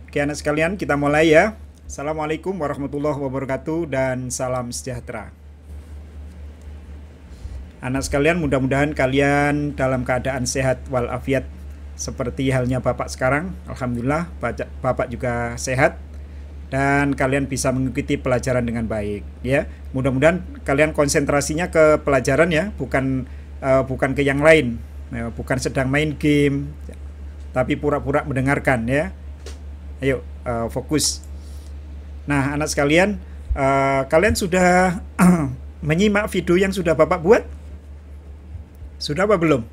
Oke anak sekalian, kita mulai ya. Assalamualaikum warahmatullahi wabarakatuh dan salam sejahtera. Anak sekalian, mudah-mudahan kalian dalam keadaan sehat walafiat seperti halnya Bapak sekarang. Alhamdulillah, Bapak juga sehat dan kalian bisa mengikuti pelajaran dengan baik ya. Mudah-mudahan kalian konsentrasinya ke pelajaran ya, bukan ke yang lain. Bukan sedang main game, tapi pura-pura mendengarkan ya. Ayo fokus. Nah anak sekalian, kalian sudah menyimak video yang sudah Bapak buat? Sudah apa belum?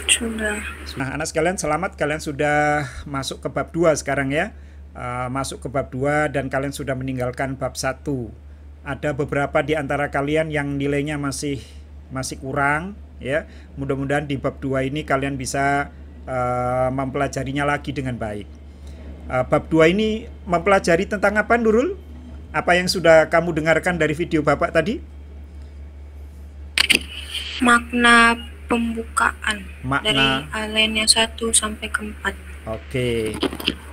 Sudah. Nah anak sekalian, selamat, kalian sudah masuk ke bab 2 sekarang ya. Masuk ke bab 2 dan kalian sudah meninggalkan bab 1. Ada beberapa di antara kalian yang nilainya masih kurang ya. Mudah-mudahan di bab 2 ini kalian bisa mempelajarinya lagi dengan baik. Bab 2 ini mempelajari tentang apa, Nurul? Apa yang sudah kamu dengarkan dari video Bapak tadi? Makna pembukaan dari Makna. alinea 1 sampai ke 4. Oke.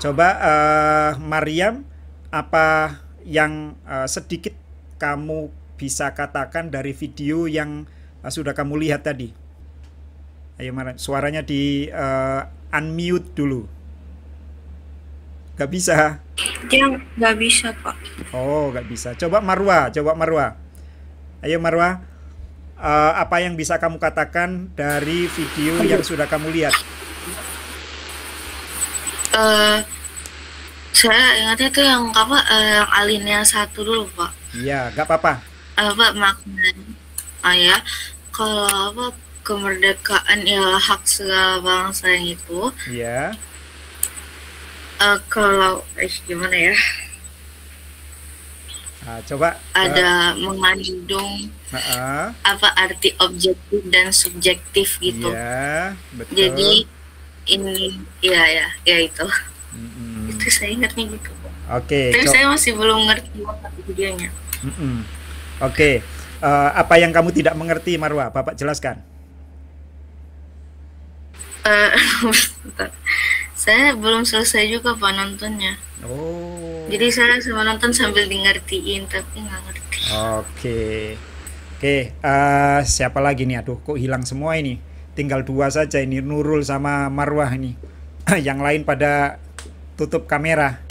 Coba Maryam, apa yang sedikit kamu bisa katakan dari video yang sudah kamu lihat tadi? Ayo Maryam, suaranya di unmute dulu. Gak bisa. Dia nggak bisa, Pak. Oh, gak bisa. Coba Marwa. Ayo Marwa, apa yang bisa kamu katakan dari video yang sudah kamu lihat? Saya ingatnya tuh yang apa, yang alinea 1 dulu, Pak. Iya, gak apa-apa. Apa makna? Ya, kalau apa kemerdekaan ialah hak segala bangsa yang itu. Iya. Kalau gimana ya? Coba ada mengandung apa arti objektif dan subjektif gitu. Iya, betul. Jadi ini ya itu. Itu saya ingatnya gitu. Oke. Tapi saya masih belum ngerti videonya. Oke. Apa yang kamu tidak mengerti, Marwa? Bapak jelaskan. Saya belum selesai juga Pak nontonnya. Oh. Jadi saya cuma nonton sambil ngertiin tapi nggak ngerti. Oke. Siapa lagi nih? Aduh, kok hilang semua ini? Tinggal 2 saja ini, Nurul sama Marwah ini. Yang lain pada tutup kamera.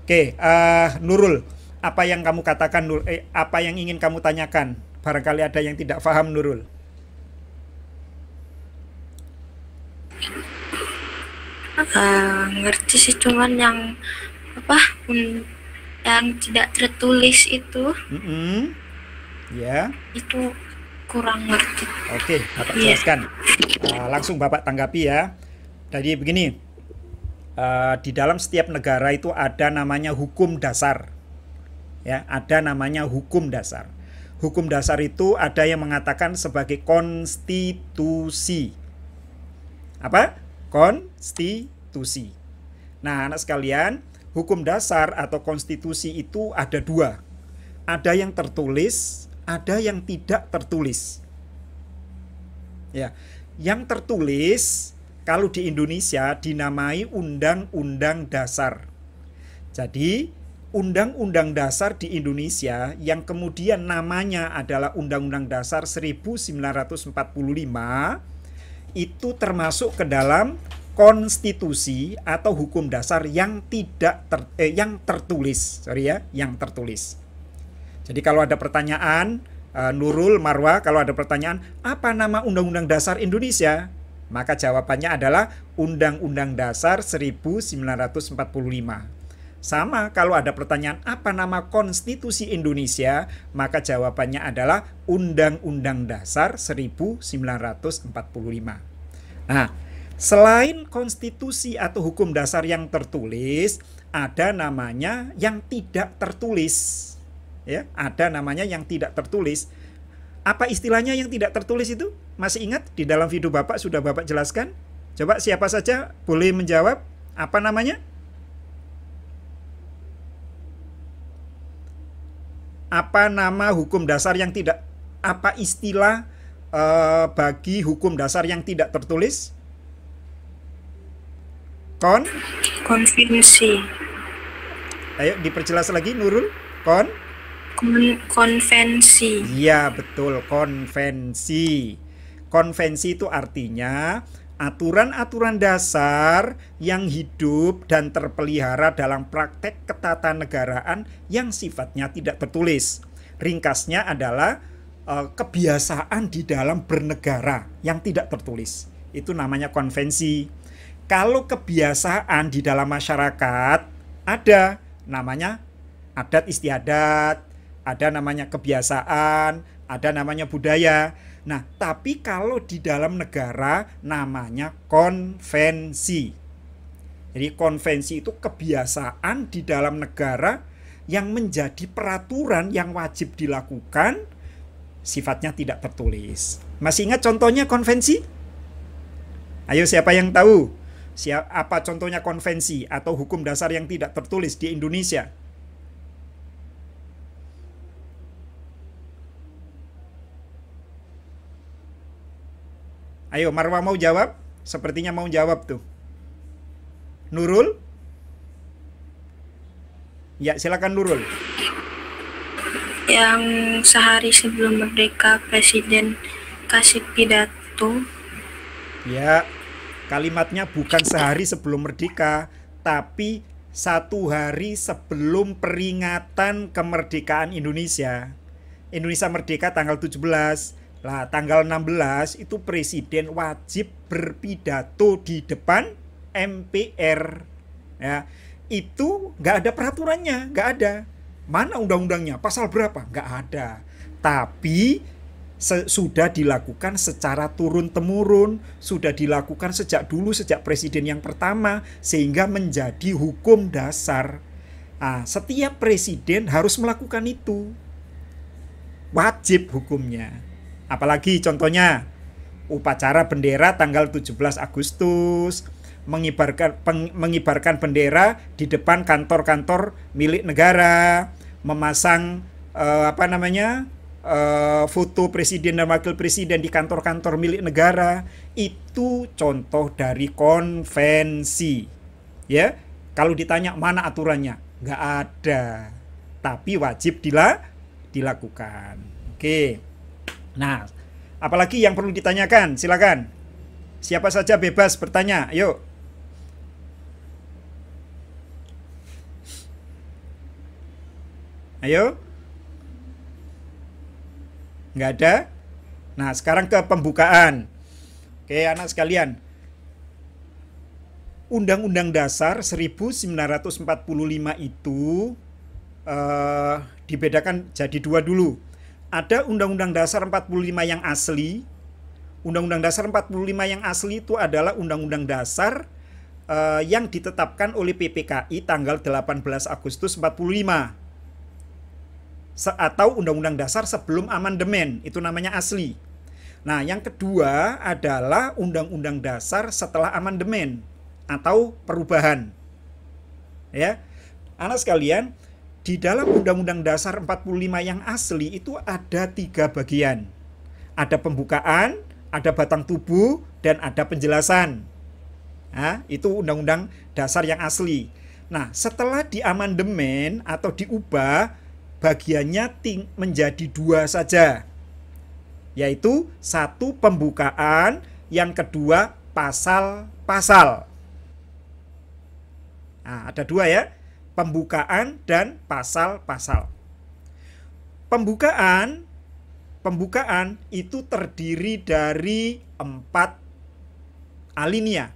Oke, Nurul, apa yang kamu katakan? Apa yang ingin kamu tanyakan? Barangkali ada yang tidak paham, Nurul. Ngerti sih, cuman yang apa yang tidak tertulis itu ya itu kurang ngerti. Oke, Bapak jelaskan. Langsung Bapak tanggapi ya. Jadi begini, di dalam setiap negara itu ada namanya hukum dasar ya, ada namanya hukum dasar. Hukum dasar itu ada yang mengatakan sebagai konstitusi. Apa? Konstitusi. Nah anak sekalian, hukum dasar atau konstitusi itu ada 2. Ada yang tertulis, ada yang tidak tertulis. Ya, yang tertulis kalau di Indonesia dinamai Undang-Undang Dasar. Jadi Undang-Undang Dasar di Indonesia yang kemudian namanya adalah Undang-Undang Dasar 1945 itu termasuk ke dalam konstitusi atau hukum dasar yang yang tertulis. Yang tertulis. Jadi kalau ada pertanyaan, Nurul, Marwa, kalau ada pertanyaan, apa nama Undang-Undang Dasar Indonesia? Maka jawabannya adalah Undang-Undang Dasar 1945. Sama kalau ada pertanyaan, apa nama Konstitusi Indonesia? Maka jawabannya adalah Undang-Undang Dasar 1945. Nah, selain konstitusi atau hukum dasar yang tertulis, ada namanya yang tidak tertulis. Ya, ada namanya yang tidak tertulis. Apa istilahnya yang tidak tertulis itu? Masih ingat? Di dalam video Bapak sudah Bapak jelaskan. Coba siapa saja boleh menjawab. Apa namanya? Apa nama hukum dasar yang tidak, apa istilah bagi hukum dasar yang tidak tertulis? Konvensi. Ayo diperjelas lagi Nurul. Konvensi. Iya, betul, konvensi. Konvensi itu artinya aturan-aturan dasar yang hidup dan terpelihara dalam praktek ketatanegaraan yang sifatnya tidak tertulis. Ringkasnya adalah kebiasaan di dalam bernegara yang tidak tertulis. Itu namanya konvensi. Kalau kebiasaan di dalam masyarakat ada namanya adat istiadat, ada namanya kebiasaan, ada namanya budaya. Nah, tapi kalau di dalam negara namanya konvensi. Jadi konvensi itu kebiasaan di dalam negara yang menjadi peraturan yang wajib dilakukan, sifatnya tidak tertulis. Masih ingat contohnya konvensi? Ayo, siapa yang tahu? Apa contohnya konvensi atau hukum dasar yang tidak tertulis di Indonesia? Ayo, Marwa mau jawab? Sepertinya mau jawab tuh. Nurul? Ya, silakan Nurul. Yang sehari sebelum merdeka Presiden kasih pidato. Ya, kalimatnya bukan sehari sebelum merdeka, tapi 1 hari sebelum peringatan kemerdekaan Indonesia. Indonesia merdeka tanggal 17. Lah, tanggal 16 itu presiden wajib berpidato di depan MPR. Ya, itu nggak ada peraturannya, nggak ada. Mana undang-undangnya? Pasal berapa? Nggak ada. Tapi sudah dilakukan secara turun-temurun, sudah dilakukan sejak dulu, sejak presiden yang pertama, sehingga menjadi hukum dasar. Nah, setiap presiden harus melakukan itu. Wajib hukumnya. Apalagi contohnya upacara bendera tanggal 17 Agustus, mengibarkan bendera di depan kantor-kantor milik negara, memasang foto presiden dan wakil presiden di kantor-kantor milik negara. Itu contoh dari konvensi. Ya, kalau ditanya mana aturannya, nggak ada, tapi wajib dilakukan. Oke. Nah, apalagi yang perlu ditanyakan? Silakan. Siapa saja bebas bertanya. Yuk. Ayo. Nggak ada? Nah, sekarang ke pembukaan. Oke, anak sekalian. Undang-Undang Dasar 1945 itu dibedakan jadi 2 dulu. Ada Undang-Undang Dasar 45 yang asli. Undang-Undang Dasar 45 yang asli itu adalah Undang-Undang Dasar yang ditetapkan oleh PPKI tanggal 18 Agustus 45. Atau Undang-Undang Dasar sebelum amandemen, itu namanya asli. Nah, yang kedua adalah Undang-Undang Dasar setelah amandemen atau perubahan. Ya. Anak sekalian, di dalam Undang-Undang Dasar 45 yang asli itu ada 3 bagian. Ada pembukaan, ada batang tubuh, dan ada penjelasan. Nah, itu Undang-Undang Dasar yang asli. Nah, setelah diamandemen atau diubah, bagiannya menjadi 2 saja. Yaitu 1 pembukaan, yang kedua pasal-pasal. Nah, ada 2 ya. Pembukaan dan pasal-pasal. Pembukaan itu terdiri dari 4 alinea.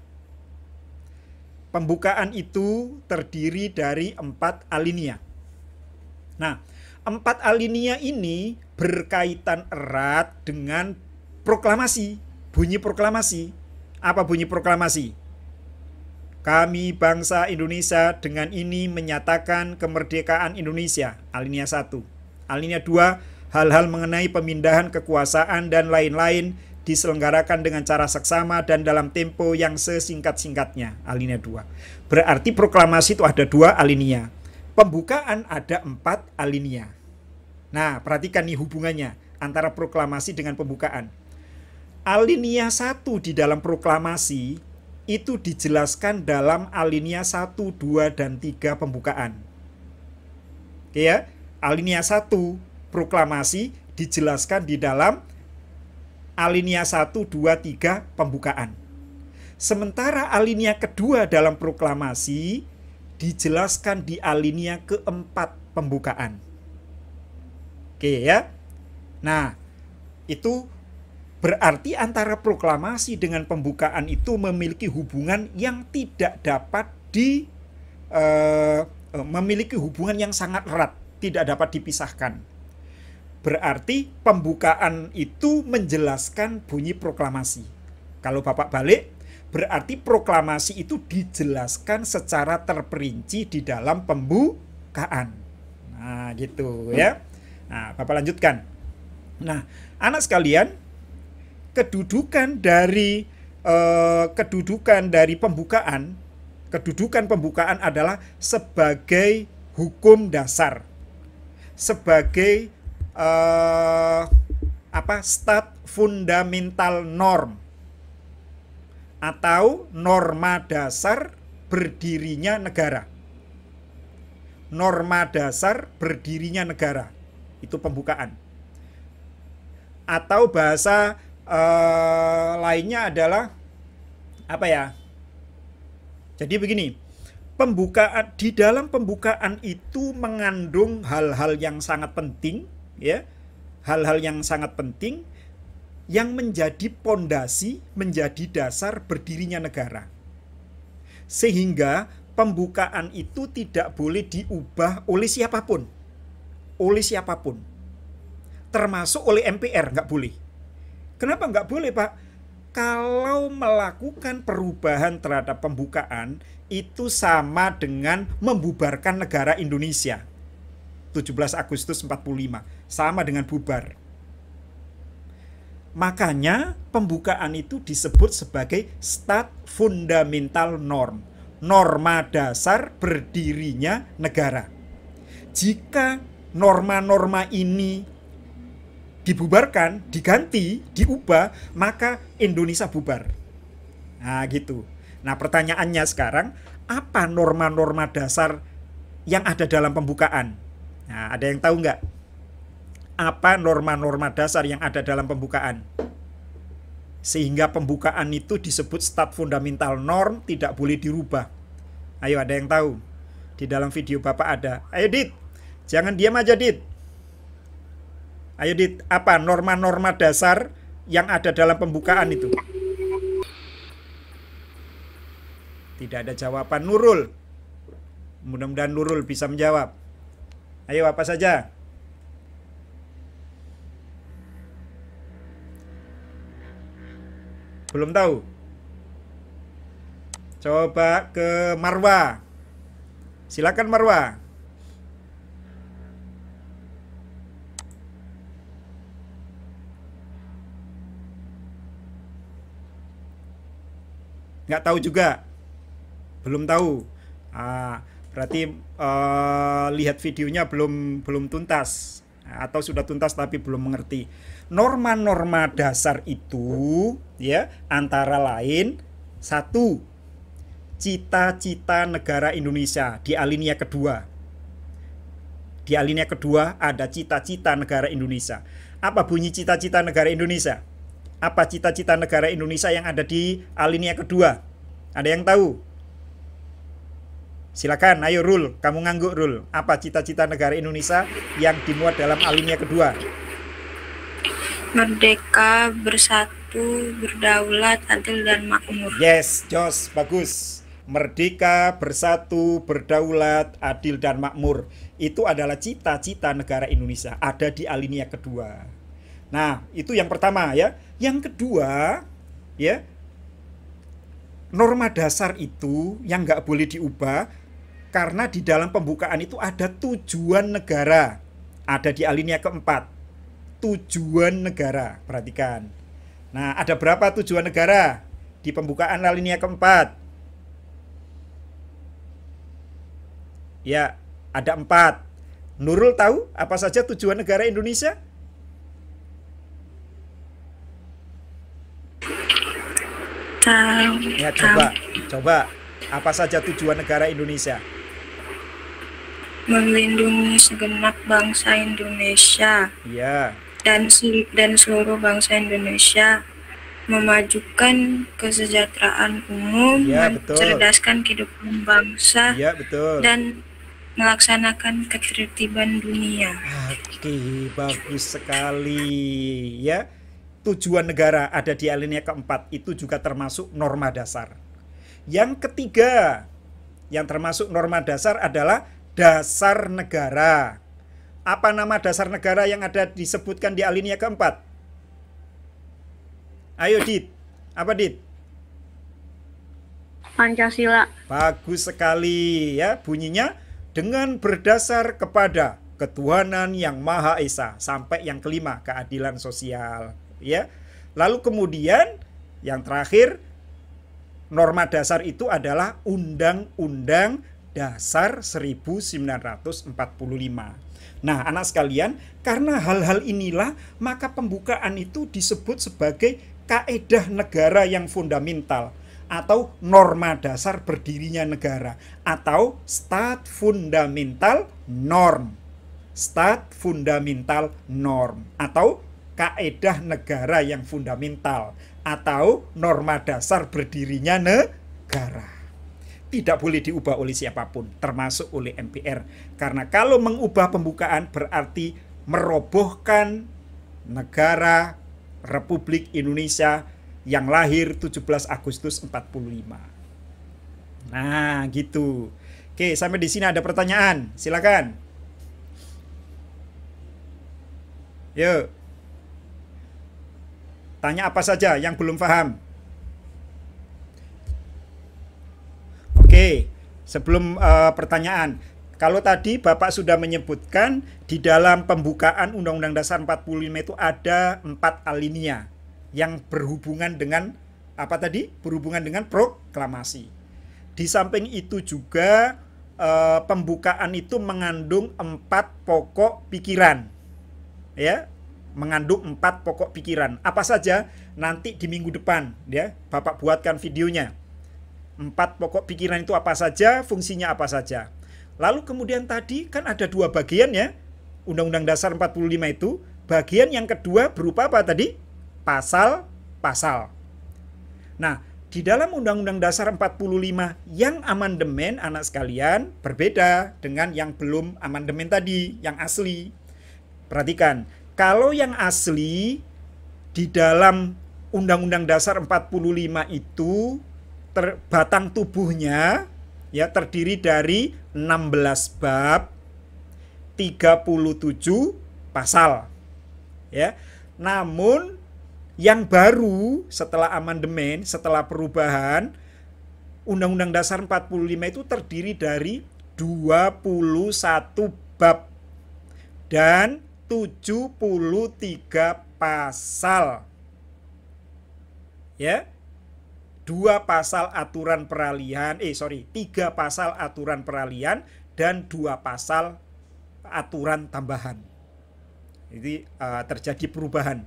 Pembukaan itu terdiri dari 4 alinea. Nah, 4 alinea ini berkaitan erat dengan proklamasi, bunyi proklamasi. Apa bunyi proklamasi? Kami bangsa Indonesia dengan ini menyatakan kemerdekaan Indonesia. Alinea 1. Alinea 2, hal-hal mengenai pemindahan kekuasaan dan lain-lain diselenggarakan dengan cara seksama dan dalam tempo yang sesingkat-singkatnya. Alinea 2. Berarti proklamasi itu ada 2 alinea. Pembukaan ada 4 alinea. Nah, perhatikan nih hubungannya antara proklamasi dengan pembukaan. Alinea 1 di dalam proklamasi itu dijelaskan dalam alinea 1, 2, dan 3 pembukaan. Oke ya, alinea 1 proklamasi dijelaskan di dalam alinea 1, 2, 3 pembukaan. Sementara alinea kedua dalam proklamasi dijelaskan di alinea keempat pembukaan. Oke ya. Nah, itu berarti antara proklamasi dengan pembukaan itu memiliki hubungan yang tidak dapat memiliki hubungan yang sangat erat, tidak dapat dipisahkan. Berarti pembukaan itu menjelaskan bunyi proklamasi. Kalau Bapak balik, berarti proklamasi itu dijelaskan secara terperinci di dalam pembukaan. Nah, gitu ya. Nah, Bapak lanjutkan. Nah, anak sekalian, kedudukan dari pembukaan adalah sebagai hukum dasar, sebagai stat fundamental norm atau norma dasar berdirinya negara. Norma dasar berdirinya negara itu pembukaan. Atau bahasa lainnya adalah apa ya? Jadi begini, di dalam pembukaan itu mengandung hal-hal yang sangat penting, ya, hal-hal yang sangat penting yang menjadi pondasi, menjadi dasar berdirinya negara. Sehingga pembukaan itu tidak boleh diubah oleh siapapun, termasuk oleh MPR, nggak boleh. Kenapa nggak boleh, Pak? Kalau melakukan perubahan terhadap pembukaan itu sama dengan membubarkan negara Indonesia. 17 Agustus 45, sama dengan bubar. Makanya pembukaan itu disebut sebagai stat fundamental norm, norma dasar berdirinya negara. Jika norma-norma ini dibubarkan, diganti, diubah, maka Indonesia bubar. Nah, gitu. Nah, pertanyaannya sekarang, apa norma-norma dasar yang ada dalam pembukaan? Nah, ada yang tahu nggak? Apa norma-norma dasar yang ada dalam pembukaan? Sehingga pembukaan itu disebut stat fundamental norm, tidak boleh dirubah. Ayo, ada yang tahu? Di dalam video Bapak ada. Ayo, Dit. Jangan diam aja, Dit. Ayo, Dit, apa norma-norma dasar yang ada dalam pembukaan itu? Tidak ada jawaban. Nurul. Mudah-mudahan Nurul bisa menjawab. Ayo, apa saja? Belum tahu? Coba ke Marwa. Silakan Marwa. Nggak tahu juga, belum tahu. Berarti lihat videonya belum tuntas, atau sudah tuntas tapi belum mengerti. Norma-norma dasar itu ya antara lain, 1, cita-cita negara Indonesia di alinea kedua. Di alinea kedua ada cita-cita negara Indonesia. Apa bunyi cita-cita negara Indonesia? Apa cita-cita negara Indonesia yang ada di alinea kedua? Ada yang tahu? Silakan, ayo Rul, kamu ngangguk Rul. Apa cita-cita negara Indonesia yang dimuat dalam alinea kedua? Merdeka, bersatu, berdaulat, adil, dan makmur. Yes, Jos, bagus. Merdeka, bersatu, berdaulat, adil, dan makmur. Itu adalah cita-cita negara Indonesia. Ada di alinea kedua. Nah, itu yang pertama ya. Yang kedua, ya, norma dasar itu yang nggak boleh diubah karena di dalam pembukaan itu ada tujuan negara. Ada di alinea keempat. Tujuan negara, perhatikan. Nah, ada berapa tujuan negara di pembukaan alinea keempat? Ya, ada 4. Nurul tahu apa saja tujuan negara Indonesia? Tahu. Ya, Tahu. coba. Apa saja tujuan negara Indonesia? Melindungi segenap bangsa Indonesia Ya, dan seluruh bangsa Indonesia, memajukan kesejahteraan umum, ya betul. mencerdaskan kehidupan bangsa, Ya, betul. dan melaksanakan ketertiban dunia. Oke, bagus sekali. Ya, tujuan negara ada di alinea keempat, itu juga termasuk norma dasar. Yang ketiga, yang termasuk norma dasar adalah dasar negara. Apa nama dasar negara yang ada disebutkan di alinea keempat? Ayo Dit, apa Dit? Pancasila. Bagus sekali ya, bunyinya dengan berdasar kepada ketuhanan yang Maha Esa, sampai yang kelima, keadilan sosial ya. Lalu kemudian yang terakhir, norma dasar itu adalah Undang-Undang Dasar 1945. Nah, anak sekalian, karena hal-hal inilah maka pembukaan itu disebut sebagai kaedah negara yang fundamental atau norma dasar berdirinya negara atau stat fundamental norm. Stat fundamental norm atau kaedah negara yang fundamental atau norma dasar berdirinya negara. Tidak boleh diubah oleh siapapun, termasuk oleh MPR. Karena kalau mengubah pembukaan berarti merobohkan negara Republik Indonesia yang lahir 17 Agustus 45. Nah, gitu. Oke, sampai di sini ada pertanyaan. Silakan. Yuk. Tanya apa saja yang belum paham. Oke, sebelum pertanyaan, kalau tadi Bapak sudah menyebutkan di dalam pembukaan Undang-Undang Dasar 45 itu ada 4 alinea yang berhubungan dengan apa tadi? Berhubungan dengan proklamasi. Di samping itu juga pembukaan itu mengandung 4 pokok pikiran. Ya, mengandung 4 pokok pikiran. Apa saja? Nanti di minggu depan ya, Bapak buatkan videonya. 4 pokok pikiran itu apa saja, fungsinya apa saja. Lalu kemudian tadi kan ada 2 bagian ya, Undang-Undang Dasar 45 itu. Bagian yang kedua berupa apa tadi? Pasal-pasal. Nah, di dalam Undang-Undang Dasar 45 yang amandemen, anak sekalian, berbeda dengan yang belum amandemen tadi, yang asli. Perhatikan, kalau yang asli di dalam Undang-Undang Dasar 45 itu batang tubuhnya ya terdiri dari 16 bab, 37 pasal. Ya. Namun yang baru setelah amandemen, setelah perubahan, Undang-Undang Dasar 45 itu terdiri dari 21 bab dan 73 pasal. Ya. 3 pasal aturan peralihan dan 2 pasal aturan tambahan. Jadi terjadi perubahan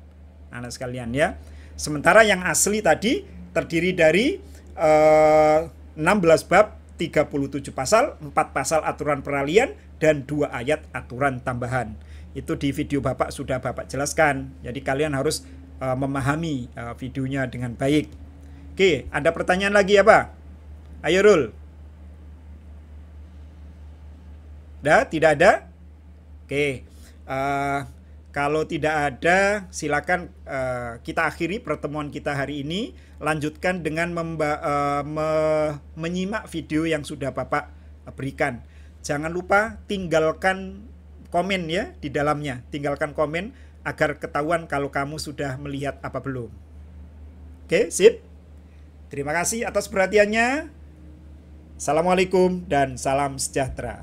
anak sekalian ya. Sementara yang asli tadi terdiri dari 16 bab, 37 pasal, 4 pasal aturan peralihan dan 2 ayat aturan tambahan. Itu di video Bapak sudah Bapak jelaskan. Jadi kalian harus memahami videonya dengan baik. Oke, ada pertanyaan lagi apa? Ayo Rul. Tidak ada? Oke, kalau tidak ada, silakan kita akhiri pertemuan kita hari ini. Lanjutkan dengan menyimak video yang sudah Bapak berikan. Jangan lupa tinggalkan komen ya di dalamnya. Tinggalkan komen agar ketahuan kalau kamu sudah melihat apa belum. Oke, sip. Terima kasih atas perhatiannya. Assalamualaikum dan salam sejahtera.